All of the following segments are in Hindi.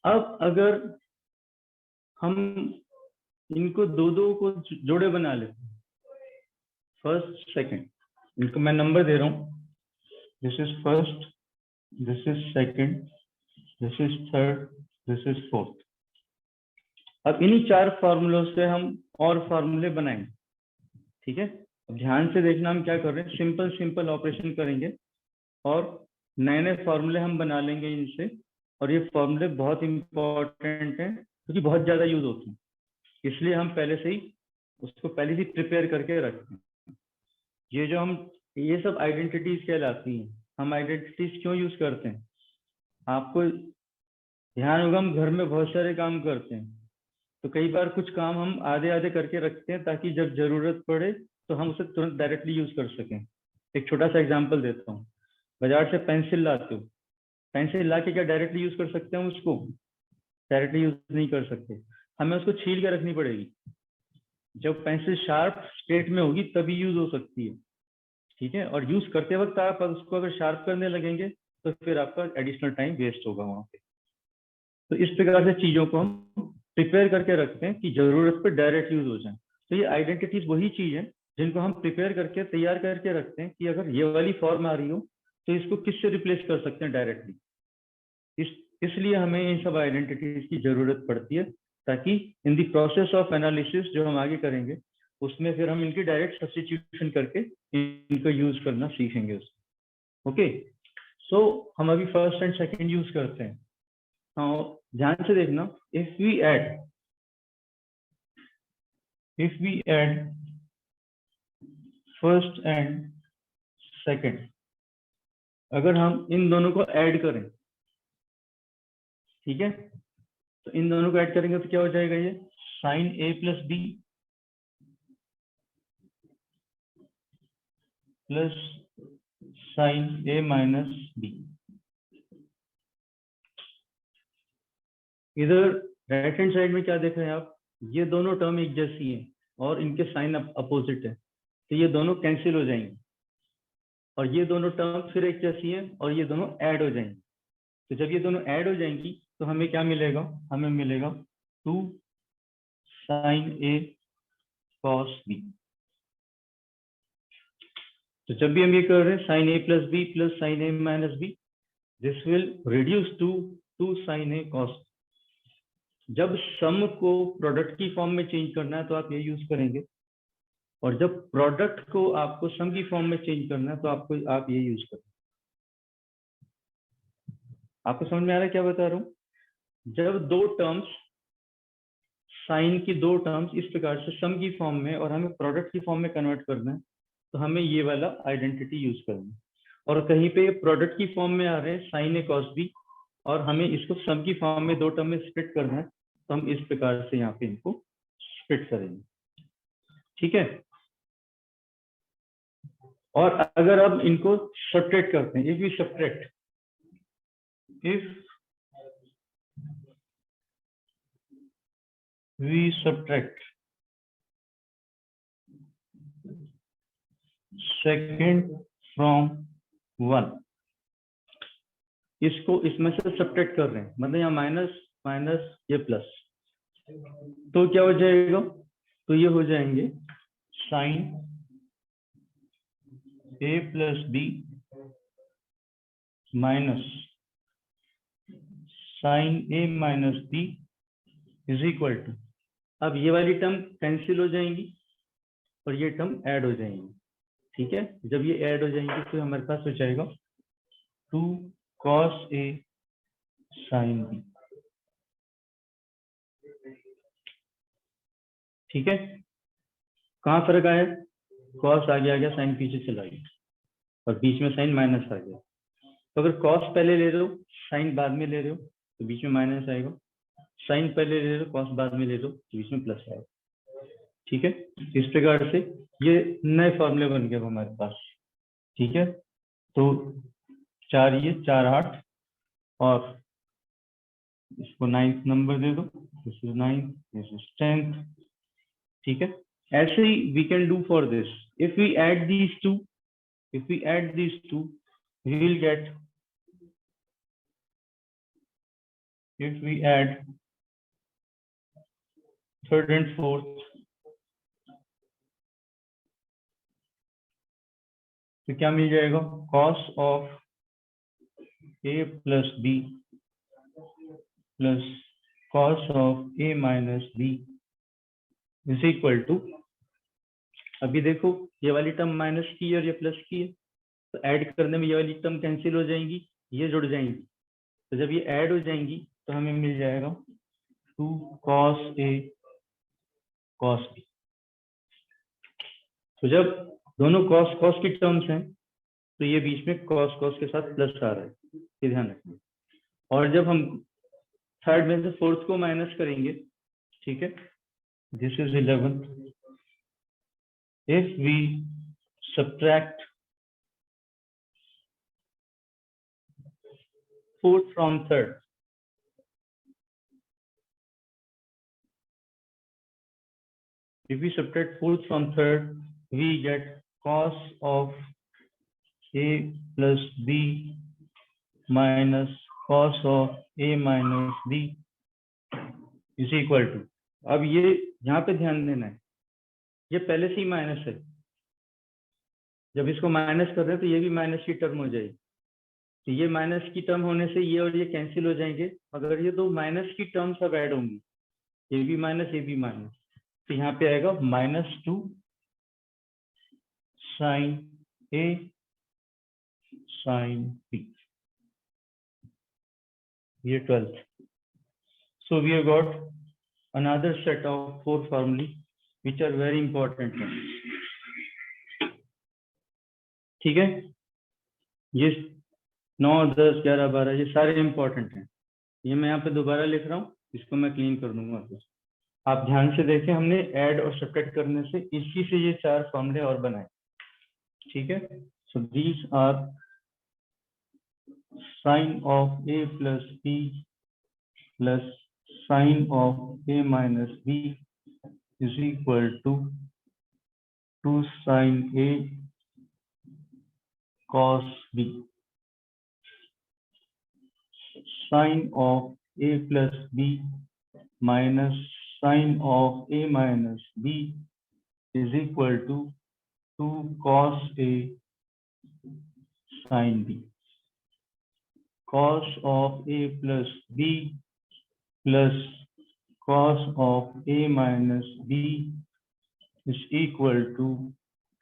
अब अगर हम इनको दो दो को जोड़े बना लेते हैं, फर्स्ट सेकंड, इनको मैं नंबर दे रहा हूँ, this is first, this is second, this is third, this is fourth. अब इन्हीं चार फॉर्मूलों से हम और फॉर्मूले बनाएंगे, ठीक है। अब ध्यान से देखना हम क्या कर रहे हैं, सिंपल सिंपल ऑपरेशन करेंगे और नए नए फॉर्मूले हम बना लेंगे इनसे। और ये फॉर्मूले बहुत इंपॉर्टेंट हैं क्योंकि बहुत ज्यादा यूज होते हैं, इसलिए हम पहले से ही उसको पहले से प्रिपेयर करके रखते हैं। ये जो हम ये सब आइडेंटिटीज कहलाती हैं। हम आइडेंटिटीज क्यों यूज करते हैं, आपको ध्यान होगा, हम घर में बहुत सारे काम करते हैं, तो कई बार कुछ काम हम आधे आधे करके रखते हैं ताकि जब जरूरत पड़े तो हम उसे तुरंत डायरेक्टली यूज कर सकें। एक छोटा सा एग्जांपल देता हूँ, बाजार से पेंसिल लाते हो, पेंसिल ला के क्या डायरेक्टली यूज कर सकते हैं उसको? डायरेक्टली यूज नहीं कर सकते, हमें उसको छील के रखनी पड़ेगी। जब पेंसिल शार्प स्टेट में होगी तभी यूज हो सकती है, ठीक है। और यूज करते वक्त आप उसको अगर शार्प करने लगेंगे तो फिर आपका एडिशनल टाइम वेस्ट होगा वहां पे। तो इस प्रकार से चीजों को हम प्रिपेयर करके रखते हैं कि जरूरत पर डायरेक्ट यूज हो जाए। तो ये आइडेंटिटीज वही चीज है जिनको हम प्रिपेयर करके तैयार करके रखते हैं कि अगर ये वाली फॉर्म आ रही हो तो इसको किससे रिप्लेस कर सकते हैं डायरेक्टली। इसलिए हमें इन सब आइडेंटिटीज की जरूरत पड़ती है ताकि in the process of analysis जो हम आगे करेंगे उसमें फिर हम इनकी डायरेक्ट सब्स्टिट्यूशन करके इनको यूज करना सीखेंगे उसमें। ओके, सो हम अभी फर्स्ट एंड सेकंड यूज करते हैं। हाँ, ध्यान से देखना, if we add first and second, अगर हम इन दोनों को ऐड करें, ठीक है, तो इन दोनों को ऐड करेंगे तो क्या हो जाएगा, ये sign A plus B plus sine A minus B. इधर राइट हैंड साइड में क्या देख रहे हैं आप, ये दोनों टर्म एक जैसी है और इनके साइन अपोजिट है, तो ये दोनों कैंसिल हो जाएंगे। और ये दोनों टर्म फिर एक जैसी है और ये दोनों ऐड हो जाएंगी। तो जब ये दोनों ऐड हो जाएंगी तो हमें क्या मिलेगा, हमें मिलेगा 2 साइन ए कॉस बी। तो जब भी हम ये कर रहे हैं sine A plus B plus sine A minus B, this will reduce to 2 sine A cos. जब सम को प्रोडक्ट की फॉर्म में चेंज करना है तो आप ये यूज करेंगे, और जब प्रोडक्ट को आपको सम की फॉर्म में चेंज करना है तो आप ये यूज करें। आपको समझ में आ रहा है क्या बता रहा हूं? जब दो टर्म्स, साइन की दो टर्म्स इस प्रकार से सम की फॉर्म में और हमें प्रोडक्ट की फॉर्म में कन्वर्ट करना है तो हमें ये वाला आइडेंटिटी यूज करना है। और कहीं पे प्रोडक्ट की फॉर्म में आ रहे हैं साइन ए कॉस बी और हमें इसको सम की फॉर्म में दो टर्म में स्प्लिट करना है, तो हम इस प्रकार से यहाँ पे इनको स्प्लिट करेंगे, ठीक है। और अगर अब इनको सब्ट्रैक्ट करते हैं, if we subtract second from 1, इसको इसमें से सब्ट्रैक्ट कर रहे हैं, मतलब यहाँ माइनस माइनस ये प्लस, तो क्या हो जाएगा, तो ये हो जाएंगे sine A plus B minus sine A minus B is equal to, अब ये वाली टर्म कैंसिल हो जाएंगी और ये टर्म ऐड हो जाएंगी, ठीक है। जब ये ऐड हो जाएंगी तो हमारे पास हो जाएगा 2 cos ए साइन बी, ठीक है। कहाँ फर्क आया, कॉस आगे आ गया, साइन पीछे चला गया और बीच में साइन माइनस आ गया। तो अगर कॉस पहले ले रहे हो साइन बाद में ले रहे हो तो बीच में माइनस आएगा, साइन पहले ले रहे हो कॉस बाद में ले रहे हो तो बीच में प्लस आएगा, ठीक है। इस प्रकार से ये नए फॉर्मूले बन गए हमारे पास, ठीक है। तो 4 ये 4 8 और इसको 9th नंबर दे दो, this is 9th, this is 10th, ठीक है। ऐसे ही we can do for this, if we add these two, we will get if we add third and fourth, तो क्या मिल जाएगा? cos of a plus b plus cos of a minus b is equal to, अभी देखो ये वाली टर्म माइनस की है और ये प्लस की है, तो ऐड करने में ये वाली टर्म कैंसिल हो जाएंगी, ये जुड़ जाएंगी। तो जब ये ऐड हो जाएंगी तो हमें मिल जाएगा 2 cos a cos b। तो जब दोनों cos cos की टर्म्स हैं तो ये बीच में cos cos के साथ प्लस आ रहा है, ये ध्यान रखना। और जब हम थर्ड में से फोर्थ को माइनस करेंगे, ठीक है, this is 11, if we subtract fourth from third, if we subtract fourth from third, we get cos of a plus b minus cos of a minus b is equal to, अब ये यहाँ पे ध्यान देना है, ये पहले से ही माइनस है, जब इसको माइनस कर रहे हैं तो ये भी माइनस की टर्म हो जाएगी। तो ये माइनस की टर्म होने से ये और ये कैंसिल हो जाएंगे, अगर ये दो माइनस की टर्म्स अब ऐड होंगी, ये भी माइनस ये भी माइनस, तो यहाँ पे आएगा -2 sin a sin b, ये 12th। So we have got another set of 4 formulae which are very important ones. ठीक है, ये 9, 10, 11, 12 ये सारे इंपॉर्टेंट हैं। ये मैं यहाँ पे दोबारा लिख रहा हूँ, इसको मैं क्लीन कर दूंगा। आप ध्यान से देखें, हमने ऐड और सब्ट्रैक्ट करने से इसी से ये 4 फॉर्मूले और बनाए, ठीक है। So these are sine of a plus b plus sine of a minus b is equal to 2 sin a cos b, sin of a plus b minus sin of a minus b is equal to 2 cos a sin b, cos of a plus b plus cos of a minus b is equal to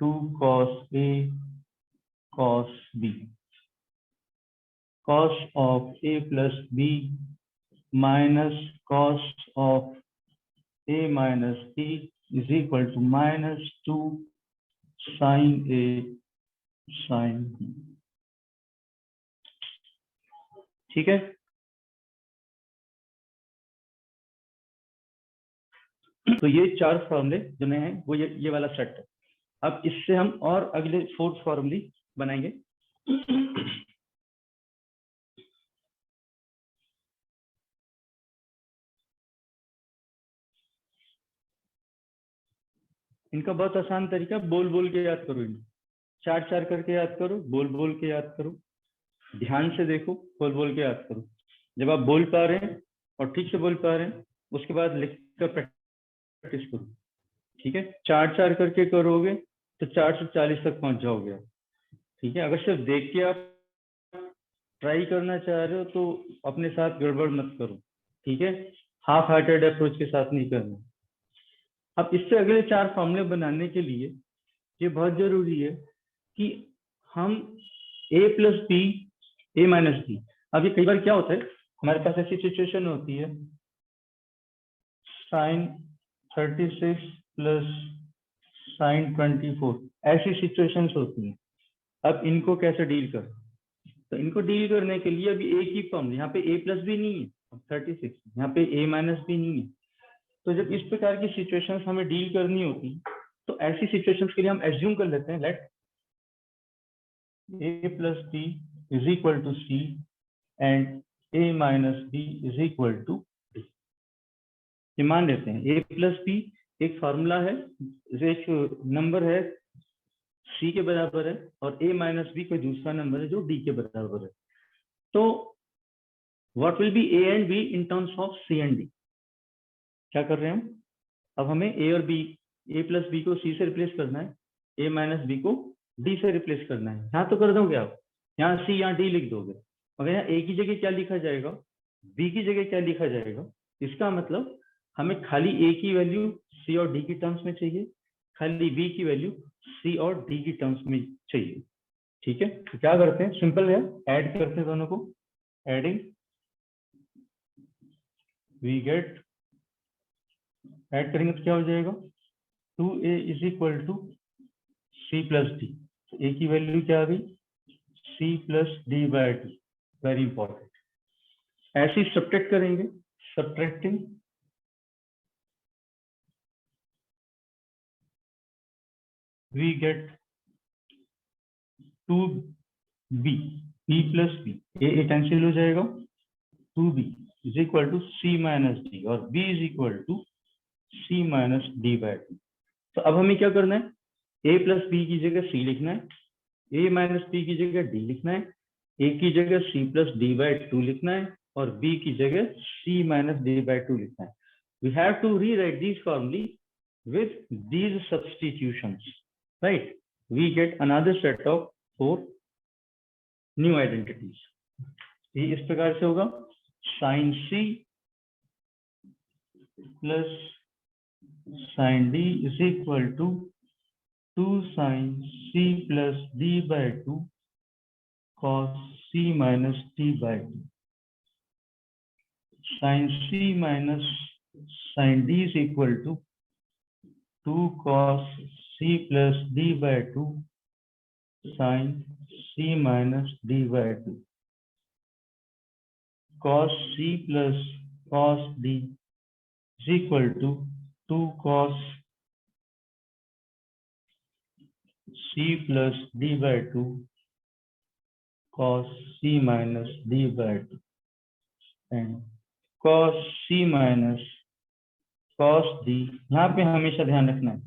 2 cos a cos b, cos of a plus b minus cos of a minus b is equal to -2 sin a sin b, ठीक है। तो ये 4 फॉर्मूले जो नए हैं वो ये वाला सेट है। अब इससे हम और अगले 4 फॉर्मूले बनाएंगे। इनका बहुत आसान तरीका, बोल बोल के याद करो, इनको 4 करके याद करो, बोल बोल के याद करो, ध्यान से देखो, बोल बोल के याद करो। जब आप बोल पा रहे हैं और ठीक से बोल पा रहे हैं, उसके बाद लिख कर प्रैक्टिस करो, ठीक है। 4 करके करोगे तो 4 से 40 तक पहुंच जाओगे, ठीक है। अगर सिर्फ देख के आप ट्राई करना चाह रहे हो तो अपने साथ गड़बड़ मत करो, ठीक है। हाफ हार्टेड अप्रोच के साथ नहीं करना। अब इससे अगले 4 फॉर्मूले बनाने के लिए ये बहुत जरूरी है कि हम a plus b a minus b, अब ये कई बार क्या होता है, हमारे पास ऐसी सिचुएशन होती है sin 36 प्लस sin 24, ऐसी सिचुएशंस होती हैं। अब इनको कैसे डील करें, तो इनको डील करने के लिए अभी एक ही फॉर्मूला, यहाँ पे a प्लस b नहीं है, 36 यहाँ पे a माइनस b नहीं है। तो जब इस प्रकार की सिचुएशंस हमें डील करनी होती, तो ऐसी सिचुएशंस के लिए हम एज्यूम कर लेते हैं let a plus b is equal to c and a minus b is equal to d। ये मान लेते हैं a प्लस b एक फार्मूला है, एक नंबर है c के बराबर है, और a माइनस b कोई दूसरा नंबर है जो d के बराबर है। तो what will be A and B in terms of C and D. क्या कर रहे हैं हम, अब हमें ए और बी, ए प्लस बी को सी से रिप्लेस करना है, ए माइनस बी को डी से रिप्लेस करना है। यहाँ तो कर दोगे आप, यहाँ सी यहाँ डी लिख दोगे, मगर यहाँ ए की जगह क्या लिखा जाएगा, बी की जगह क्या लिखा जाएगा। इसका मतलब हमें खाली ए की वैल्यू सी और डी की टर्म्स में चाहिए, खाली बी की वैल्यू सी और डी की टर्म्स में चाहिए। ठीक है, तो क्या करते हैं, सिंपल है, ऐड करते हैं दोनों को, एडिंग वी गेट, ऐड करेंगे तो क्या हो जाएगा, 2a is equal to C plus D. तो ए की वैल्यू क्या आ गई, C plus D by D, very important. ऐसे ही सब्ट्रैक्ट करेंगे, subtracting we get 2b, b plus B, A cancel हो जाएगा, 2b is equal to C minus D, और b is equal to C minus D by D. तो अब हमें क्या करना है, a प्लस बी की जगह c लिखना है, a माइनस बी की जगह d लिखना है, a की जगह c प्लस डी बाय 2 लिखना है, और b की जगह c माइनस डी बाय 2 लिखना है। We have to rewrite these formulae with these substitutions, right? We get another set of 4 new identities. ये इस प्रकार से होगा, sin c plus sin d is equal to 2 sin c plus d by 2 cos c minus d by 2. Sin c minus sin d is equal to 2 cos c plus d by 2 sin c minus d by 2. Cos c plus cos d is equal to 2 cos c plus d by 2 cos c minus d by 2, and cos c minus cos d, यहाँ पे हमेशा ध्यान रखना है,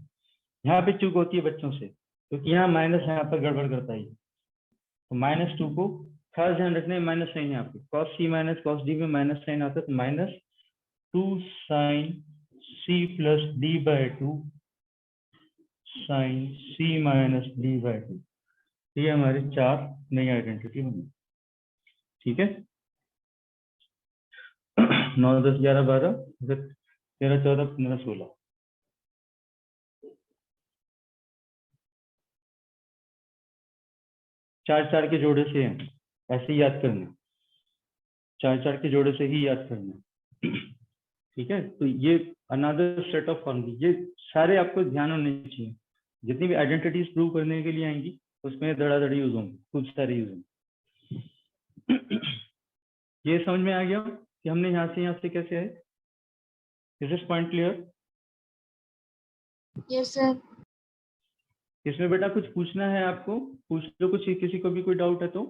यहाँ पे चूक होती है बच्चों से, क्योंकि यहाँ माइनस यहाँ पर गड़बड़ करता है, तो -2 को खास ध्यान रखना है, माइनस साइन यहाँ पे, cos c minus cos d में माइनस साइन आता है, तो -2 sin c plus d by 2 sin c minus d by 2। ये हमारे 4 नई आइडेंटिटी बनी। ठीक है, 9 10 11 12 13 14 15 16, 4 के जोड़े से हैं, ऐसे ही याद करना, 4 के जोड़े से ही याद करना। ठीक है, तो ये अनदर सेट ऑफ फॉर्मूले, ये सारे आपको ध्यान होने चाहिए, जितनी भी आइडेंटिटीज प्रूव करने के लिए आएंगी उसमें धड़ाधड़ी यूज होंगे, खूब सारे यूज होंगे। ये समझ में आ गया कि हमने यहाँ से कैसे है, is this point clear? Yes sir. इसमें बेटा कुछ पूछना है आपको, पूछ लो कुछ, किसी को भी कोई डाउट है तो।